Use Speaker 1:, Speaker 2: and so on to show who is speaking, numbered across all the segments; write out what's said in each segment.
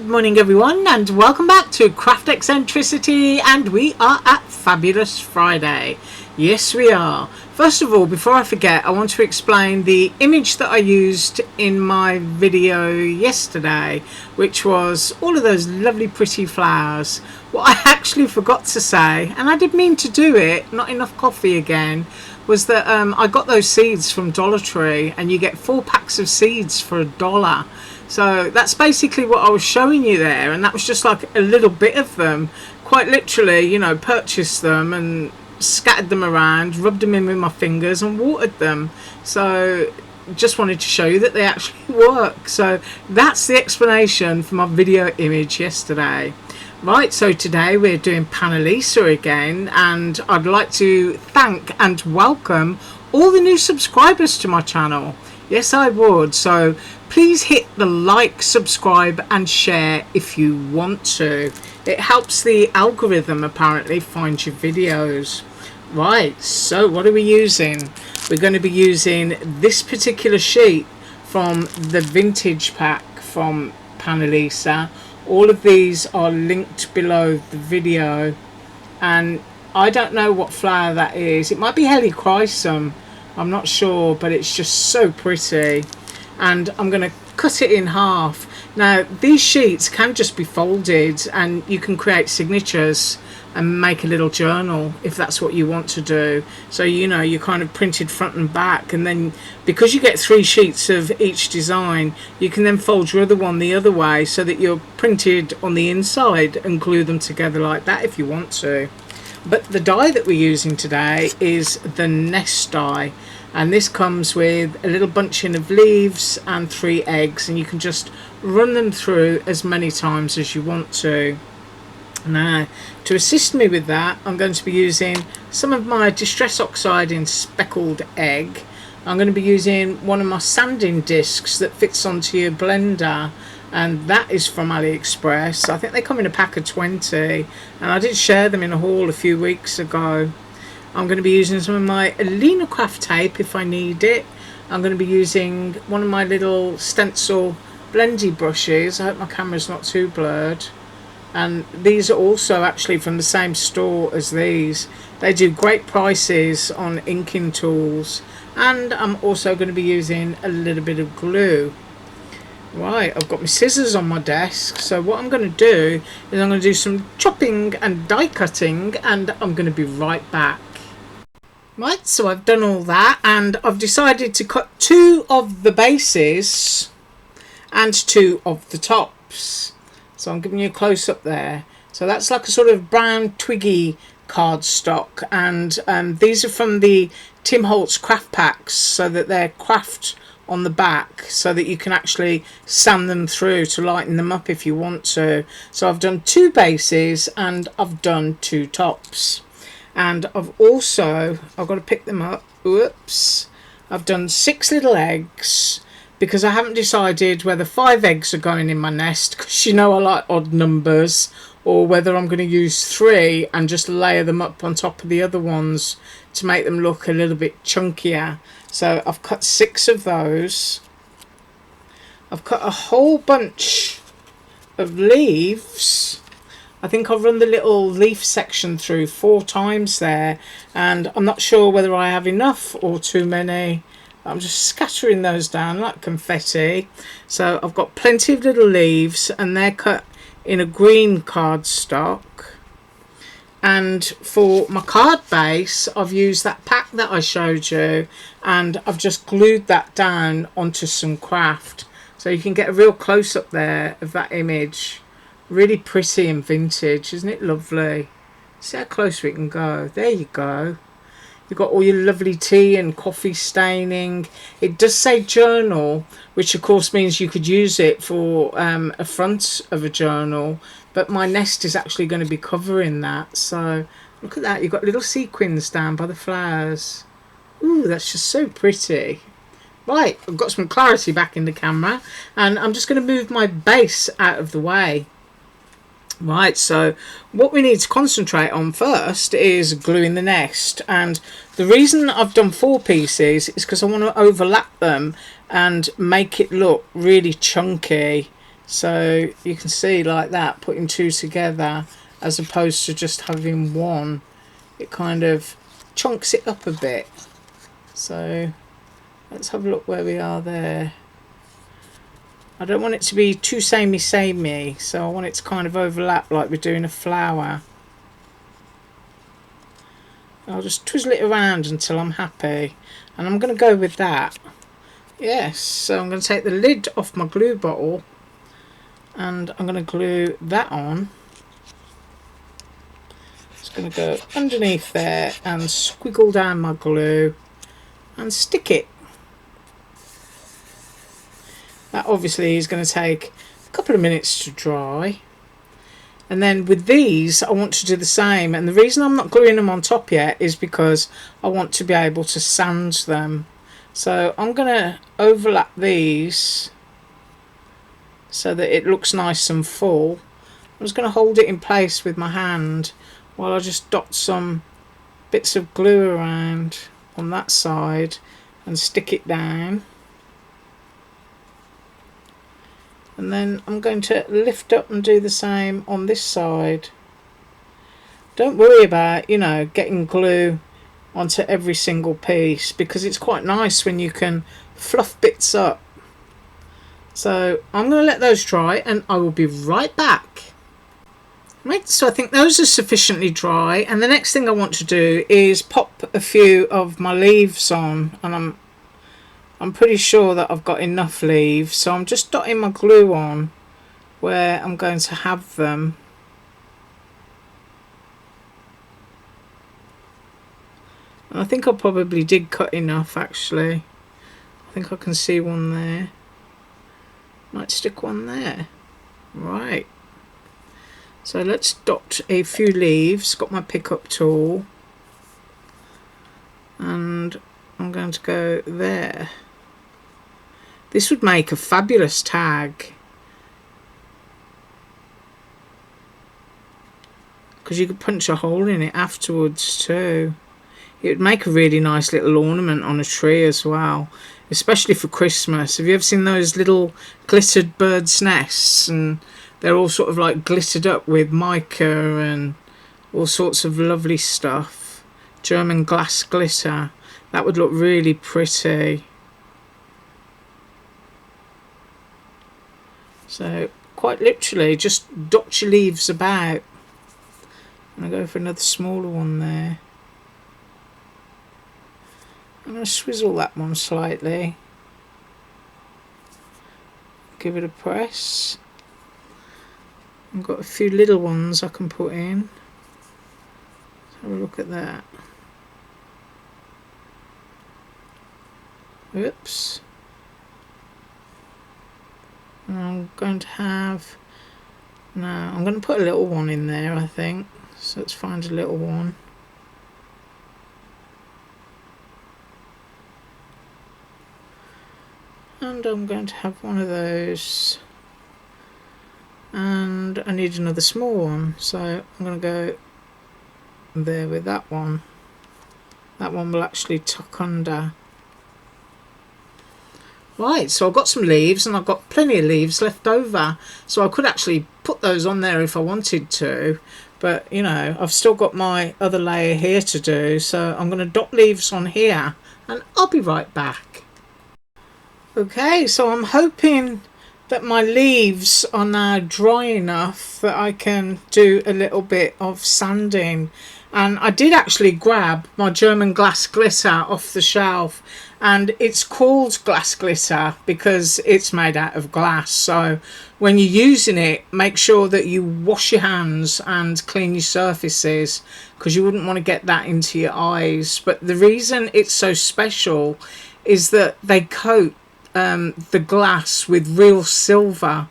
Speaker 1: Good morning everyone, and welcome back to Craft Eccentricity, and we are at Fabulous Friday. Yes we are. First of all, before I forget, I want to explain the image that I used in my video yesterday, which was all of those lovely pretty flowers. What I actually forgot to say, and I did mean to do it, not enough coffee again, was that I got those seeds from Dollar Tree, and you get 4 packs of seeds for $1. So that's basically what I was showing you there, and that was just like a little bit of them. Quite literally, you know, purchased them and scattered them around, rubbed them in with my fingers and watered them. So just wanted to show you that they actually work. So that's the explanation for my video image yesterday. Right, so today we're doing Panalisa again, and I'd like to thank and welcome all the new subscribers to my channel. Yes, I would. So please hit the like, subscribe and share if you want to. It helps the algorithm apparently find your videos. Right, so what are we using? We're going to be using this particular sheet from the vintage pack from Panalisa. All of these are linked below the video, and I don't know what flower that is. It might be helichrysum, I'm not sure, but it's just so pretty. And I'm going to cut it in half. Now these sheets can just be folded, and you can create signatures and make a little journal if that's what you want to do. So you know, you kind of printed front and back, and then because you get 3 sheets of each design, you can then fold your other one the other way so that you're printed on the inside and glue them together like that if you want to. But the die that we're using today is the nest die, and this comes with a little bunching of leaves and 3 eggs, and you can just run them through as many times as you want to. Now, to assist me with that, I'm going to be using some of my Distress Oxide in speckled egg. I'm going to be using one of my sanding discs that fits onto your blender, and that is from AliExpress. I think they come in a pack of 20, and I did share them in a haul a few weeks ago. I'm going to be using some of my Alina Craft tape if I need it. I'm going to be using one of my little stencil blendy brushes. I hope my camera's not too blurred. And these are also actually from the same store as these. They do great prices on inking tools. And I'm also going to be using a little bit of glue. Right, I've got my scissors on my desk, so what I'm going to do is I'm going to do some chopping and die cutting, and I'm going to be right back. Right, so I've done all that, and I've decided to cut 2 of the bases and 2 of the tops. So I'm giving you a close up there. So that's like a sort of brown twiggy cardstock, and these are from the Tim Holtz craft packs, so that they're craft on the back, so that you can actually sand them through to lighten them up if you want to. So I've done 2 bases and I've done 2 tops, and I've got to pick them up. Whoops. I've done 6 little eggs, because I haven't decided whether 5 eggs are going in my nest, because you know I like odd numbers, or whether I'm going to use 3 and just layer them up on top of the other ones to make them look a little bit chunkier. So I've cut 6 of those. I've cut a whole bunch of leaves. I think I'll run the little leaf section through 4 times there, and I'm not sure whether I have enough or too many. I'm just scattering those down like confetti. So I've got plenty of little leaves, and they're cut in a green cardstock. And for my card base, I've used that pack that I showed you, and I've just glued that down onto some craft. So you can get a real close up there of that image. Really pretty and vintage, isn't it lovely? See how close we can go. There you go. You've got all your lovely tea and coffee staining. It does say journal, which of course means you could use it for a front of a journal, but my nest is actually going to be covering that. So look at that, you've got little sequins down by the flowers. Ooh, that's just so pretty. Right, I've got some clarity back in the camera, and I'm just going to move my base out of the way. Right, so what we need to concentrate on first is gluing the nest, and the reason I've done 4 pieces is because I want to overlap them and make it look really chunky. So you can see like that, putting two together as opposed to just having one, it kind of chunks it up a bit. So let's have a look where we are there. I don't want it to be too samey, so I want it to kind of overlap like we're doing a flower. I'll just twizzle it around until I'm happy, and I'm going to go with that. Yes, so I'm going to take the lid off my glue bottle and I'm going to glue that on. Just going to go underneath there and squiggle down my glue and stick it. That obviously is going to take a couple of minutes to dry. And then with these, I want to do the same. And the reason I'm not gluing them on top yet is because I want to be able to sand them. So I'm going to overlap these so that it looks nice and full. I'm just going to hold it in place with my hand while I just dot some bits of glue around on that side and stick it down. And then I'm going to lift up and do the same on this side. Don't worry about, you know, getting glue onto every single piece, because it's quite nice when you can fluff bits up. So I'm going to let those dry and I will be right back. Right, so I think those are sufficiently dry, and the next thing I want to do is pop a few of my leaves on, and I'm pretty sure that I've got enough leaves, so I'm just dotting my glue on where I'm going to have them. And I think I probably did cut enough actually. I think I can see one there. Might stick one there. Right. So let's dot a few leaves. Got my pickup tool. And I'm going to go there. This would make a fabulous tag, because you could punch a hole in it afterwards too. It would make a really nice little ornament on a tree as well, especially for Christmas. Have you ever seen those little glittered bird's nests? And they're all sort of like glittered up with mica and all sorts of lovely stuff. German glass glitter. That would look really pretty. So quite literally just dot your leaves about. I'm going to go for another smaller one there. I'm going to swizzle that one slightly. Give it a press. I've got a few little ones I can put in. Let's have a look at that. Oops. And I'm going to have... No, I'm going to put a little one in there, I think. So let's find a little one. And I'm going to have one of those. And I need another small one. So I'm going to go there with that one. That one will actually tuck under. Right, so I've got some leaves and I've got plenty of leaves left over, so I could actually put those on there if I wanted to, but you know, I've still got my other layer here to do, so I'm going to dot leaves on here and I'll be right back. Okay, so I'm hoping that my leaves are now dry enough that I can do a little bit of sanding. And I did actually grab my German glass glitter off the shelf, and it's called glass glitter because it's made out of glass. So when you're using it, make sure that you wash your hands and clean your surfaces, because you wouldn't want to get that into your eyes. But the reason it's so special is that they coat the glass with real silver,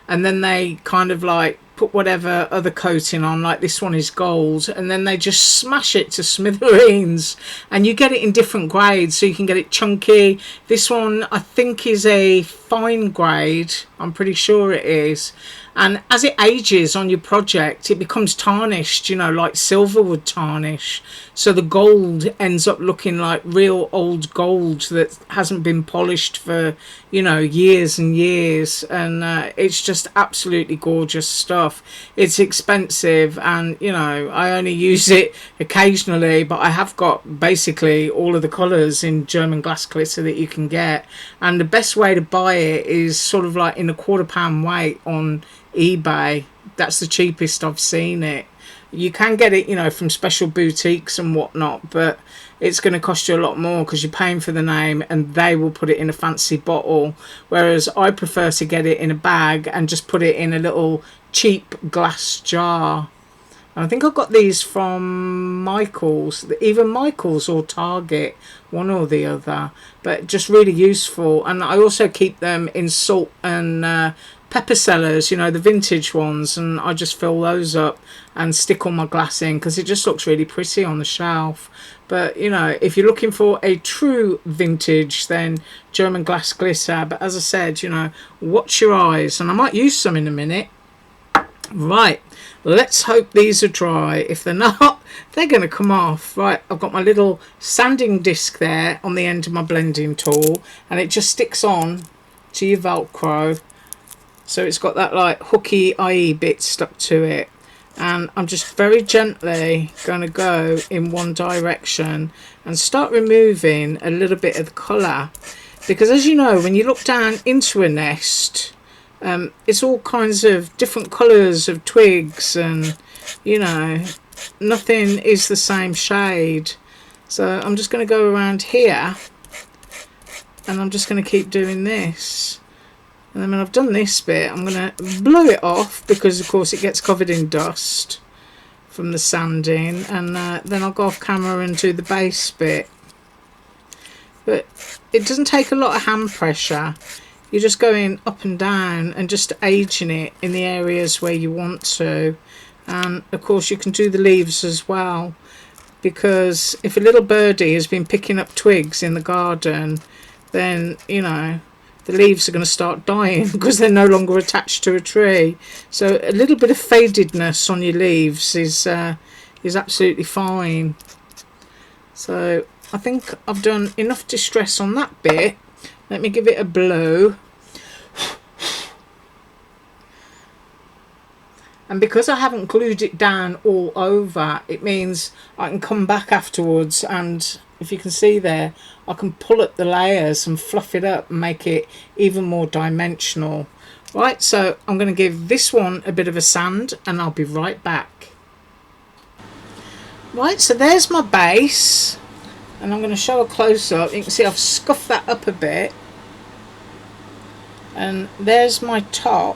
Speaker 1: and then they kind of like put whatever other coating on, like this one is gold, and then they just smash it to smithereens, and you get it in different grades, so you can get it chunky. This one I think is a fine grade, I'm pretty sure it is, and as it ages on your project it becomes tarnished, you know, like silver would tarnish, so the gold ends up looking like real old gold that hasn't been polished for, you know, years and years. And it's just absolutely gorgeous stuff. It's expensive, and you know, I only use it occasionally, but I have got basically all of the colours in German glass glitter that you can get. And the best way to buy it is sort of like in a £1/4 weight on eBay. That's the cheapest I've seen it. You can get it, you know, from special boutiques and whatnot, but it's going to cost you a lot more because you're paying for the name and they will put it in a fancy bottle, whereas I prefer to get it in a bag and just put it in a little cheap glass jar. And I think I got these from Michael's, either Michael's or Target, one or the other, but just really useful. And I also keep them in salt and pepper cellars, you know, the vintage ones, and I just fill those up and stick all my glass in because it just looks really pretty on the shelf. But you know, if you're looking for a true vintage, then German glass glitter. But as I said, you know, watch your eyes, and I might use some in a minute. Right, let's hope these are dry. If they're not, they're going to come off. Right, I've got my little sanding disc there on the end of my blending tool, and it just sticks on to your Velcro, so it's got that like hooky IE bit stuck to it. And I'm just very gently going to go in one direction and start removing a little bit of the colour, because as you know, when you look down into a nest, it's all kinds of different colours of twigs, and you know, nothing is the same shade. So I'm just going to go around here, and I'm just going to keep doing this. And then when I've done this bit, I'm going to blow it off, because of course it gets covered in dust from the sanding, and then I'll go off camera and do the base bit. But it doesn't take a lot of hand pressure. You're just going up and down and just aging it in the areas where you want to. And of course you can do the leaves as well, because if a little birdie has been picking up twigs in the garden, then you know, the leaves are going to start dying because they're no longer attached to a tree. So a little bit of fadedness on your leaves is absolutely fine. So I think I've done enough distress on that bit. Let me give it a blow. And because I haven't glued it down all over, it means I can come back afterwards, and if you can see there, I can pull up the layers and fluff it up and make it even more dimensional. Right, so I'm going to give this one a bit of a sand, and I'll be right back. Right, so there's my base, and I'm going to show a close-up. You can see I've scuffed that up a bit, and there's my top.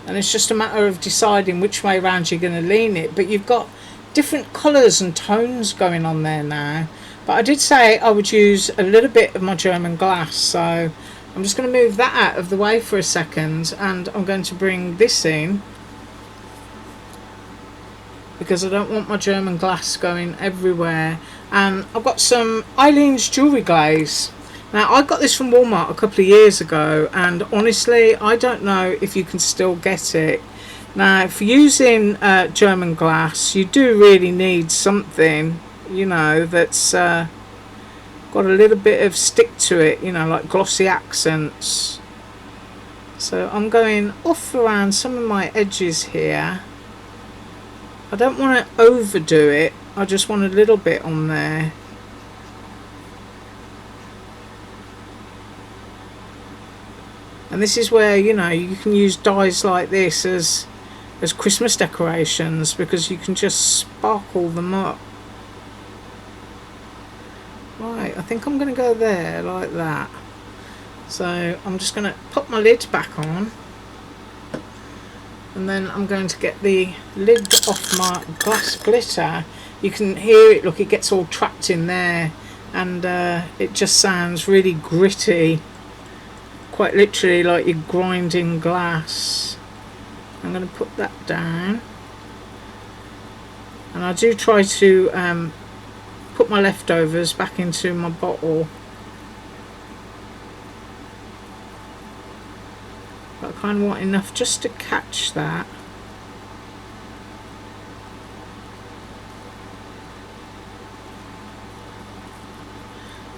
Speaker 1: And it's just a matter of deciding which way around you're going to lean it. But you've got different colours and tones going on there now. But I did say I would use a little bit of my German glass, so I'm just going to move that out of the way for a second, and I'm going to bring this in, because I don't want my German glass going everywhere. And I've got some Eileen's jewellery glaze. Now, I got this from Walmart a couple of years ago, and honestly, I don't know if you can still get it. Now, for using German glass, you do really need something, you know, that's got a little bit of stick to it, you know, like glossy accents. So I'm going off around some of my edges here. I don't want to overdo it, I just want a little bit on there. And this is where, you know, you can use dies like this as Christmas decorations, because you can just sparkle them up. Right, I think I'm going to go there like that. So I'm just going to put my lid back on, and then I'm going to get the lid off my glass glitter. You can hear it, look, it gets all trapped in there, and it just sounds really gritty. Quite literally like you're grinding glass. I'm going to put that down, and I do try to put my leftovers back into my bottle. kind of want enough just to catch that.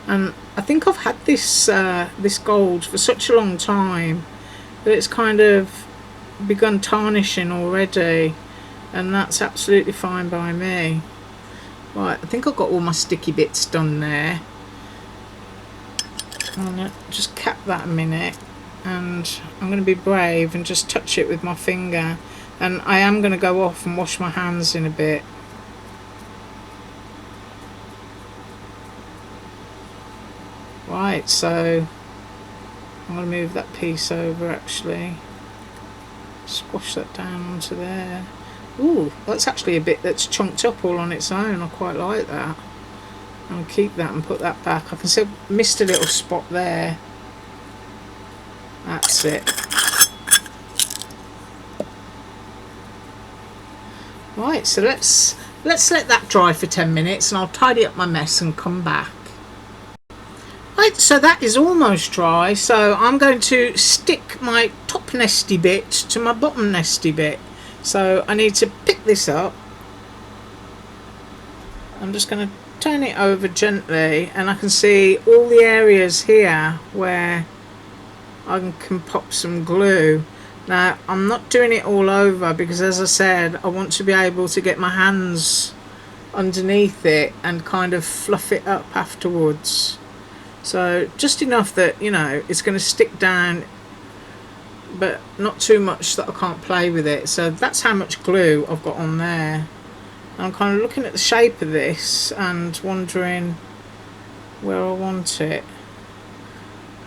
Speaker 1: And I think I've had this this gold for such a long time that it's kind of begun tarnishing already, and that's absolutely fine by me. Right, I think I've got all my sticky bits done there. I'm going to just cap that a minute, and I'm going to be brave and just touch it with my finger, and I am going to go off and wash my hands in a bit. Right, so I'm going to move that piece over actually. Squash that down onto there. Ooh, that's actually a bit that's chunked up all on its own. I quite like that. I'll keep that and put that back. I can see I missed a little spot there. That's it. Right, so let's let that dry for 10 minutes and I'll tidy up my mess and come back. Right, so that is almost dry, so I'm going to stick my top nesty bit to my bottom nesty bit. So I need to pick this up. I'm just going to turn it over gently, and I can see all the areas here where I can pop some glue. Now I'm not doing it all over because, as I said, I want to be able to get my hands underneath it and kind of fluff it up afterwards. So just enough that, you know, it's going to stick down, but not too much that I can't play with it. So that's how much glue I've got on there. And I'm kind of looking at the shape of this and wondering where I want it.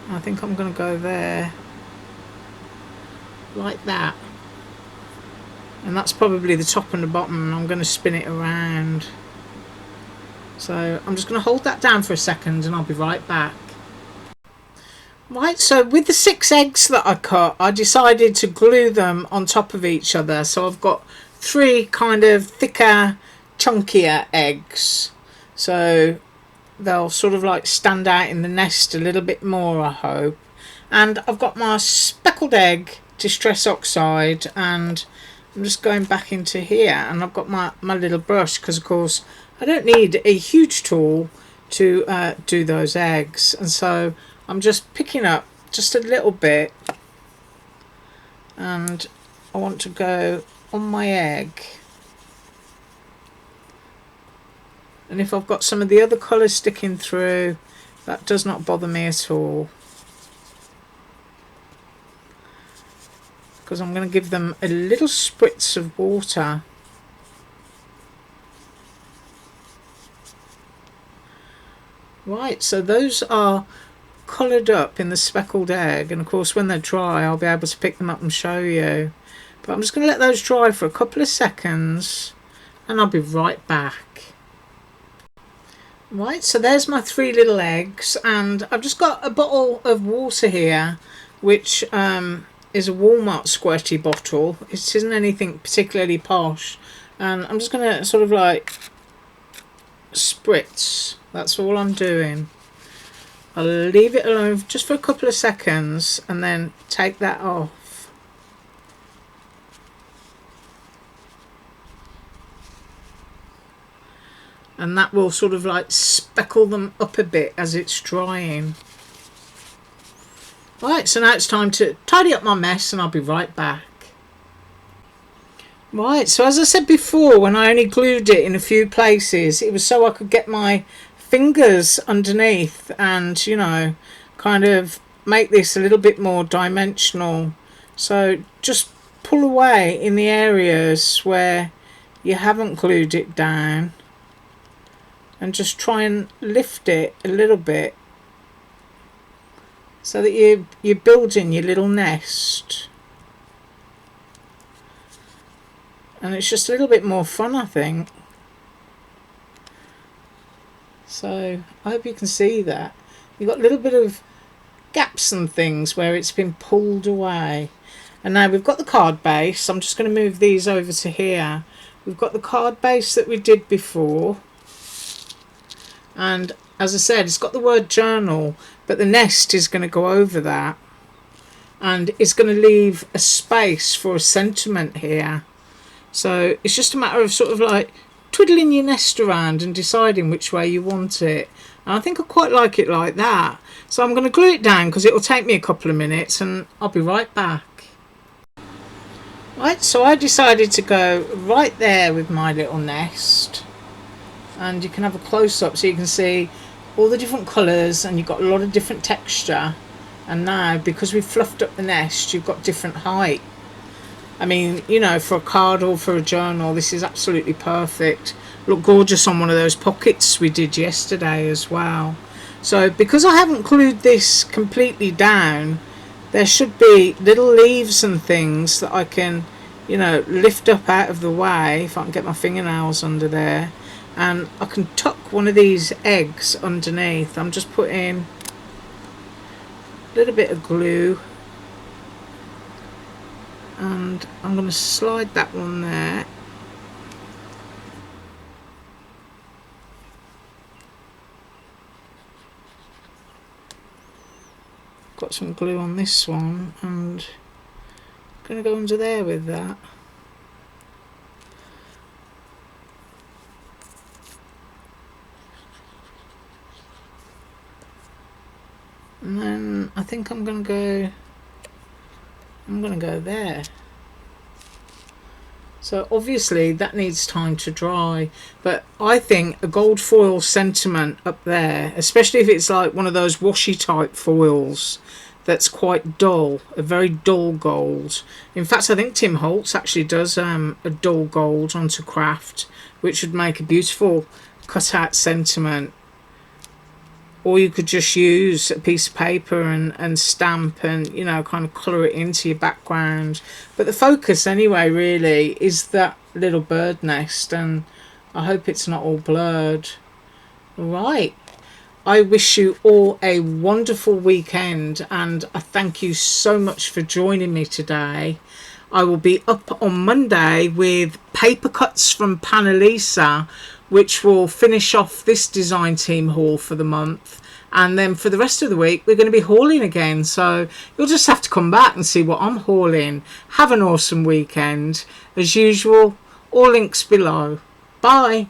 Speaker 1: I think I'm going to go there, like that. And that's probably the top and the bottom, and I'm going to spin it around. So I'm just going to hold that down for a second and I'll be right back. Right, so with the 6 eggs that I cut, I decided to glue them on top of each other. So I've got 3 kind of thicker, chunkier eggs. So they'll sort of like stand out in the nest a little bit more, I hope. And I've got my speckled egg distress oxide, and I'm just going back into here, and I've got my little brush because, of course, I don't need a huge tool to do those eggs, and so I'm just picking up just a little bit, and I want to go on my egg. And if I've got some of the other colours sticking through, that does not bother me at all, because I'm going to give them a little spritz of water. Right, so those are coloured up in the speckled egg, and of course when they're dry I'll be able to pick them up and show you. But I'm just going to let those dry for a couple of seconds and I'll be right back. Right, so there's my 3 little eggs, and I've just got a bottle of water here, which is a Walmart squirty bottle. It isn't anything particularly posh, and I'm just going to sort of like spritz. That's all I'm doing. I'll leave it alone just for a couple of seconds and then take that off. And that will sort of like speckle them up a bit as it's drying. Right, so now it's time to tidy up my mess and I'll be right back. Right, so as I said before, when I only glued it in a few places, it was so I could get my fingers underneath and, you know, kind of make this a little bit more dimensional. So just pull away in the areas where you haven't glued it down and just try and lift it a little bit so that you're building your little nest. And it's just a little bit more fun, I think. So I hope you can see that. You've got a little bit of gaps and things where it's been pulled away. And now we've got the card base. I'm just going to move these over to here. We've got the card base that we did before. And as I said, it's got the word journal, but the nest is going to go over that. and it's going to leave a space for a sentiment here. So it's just a matter of sort of like twiddling your nest around and deciding which way you want it. And I think I quite like it like that. So I'm going to glue it down because it will take me a couple of minutes, and I'll be right back. Right, so I decided to go right there with my little nest, and you can have a close-up so you can see all the different colours, and you've got a lot of different texture. And now, because we've fluffed up the nest, you've got different height. I mean, you know, for a card or for a journal, this is absolutely perfect. Look gorgeous on one of those pockets we did yesterday as well. So because I haven't glued this completely down, there should be little leaves and things that I can, you know, lift up out of the way if I can get my fingernails under there. And I can tuck one of these eggs underneath. I'm just putting a little bit of glue, and I'm going to slide that one there. Got some glue on this one, and I'm going to go under there with that. And then I think I'm going to go there. So obviously that needs time to dry, but I think a gold foil sentiment up there, especially if it's like one of those washi type foils that's quite dull, a very dull gold. In fact, I think Tim Holtz actually does a dull gold onto craft, which would make a beautiful cutout sentiment. Or you could just use a piece of paper and stamp and, you know, kind of colour it into your background. But the focus anyway really is that little bird nest, and I hope it's not all blurred. Right, I wish you all a wonderful weekend, and I thank you so much for joining me today. I will be up on Monday with paper cuts from Panalisa, which will finish off this design team haul for the month. And then for the rest of the week, we're going to be hauling again. So you'll just have to come back and see what I'm hauling. Have an awesome weekend. As usual, all links below. Bye.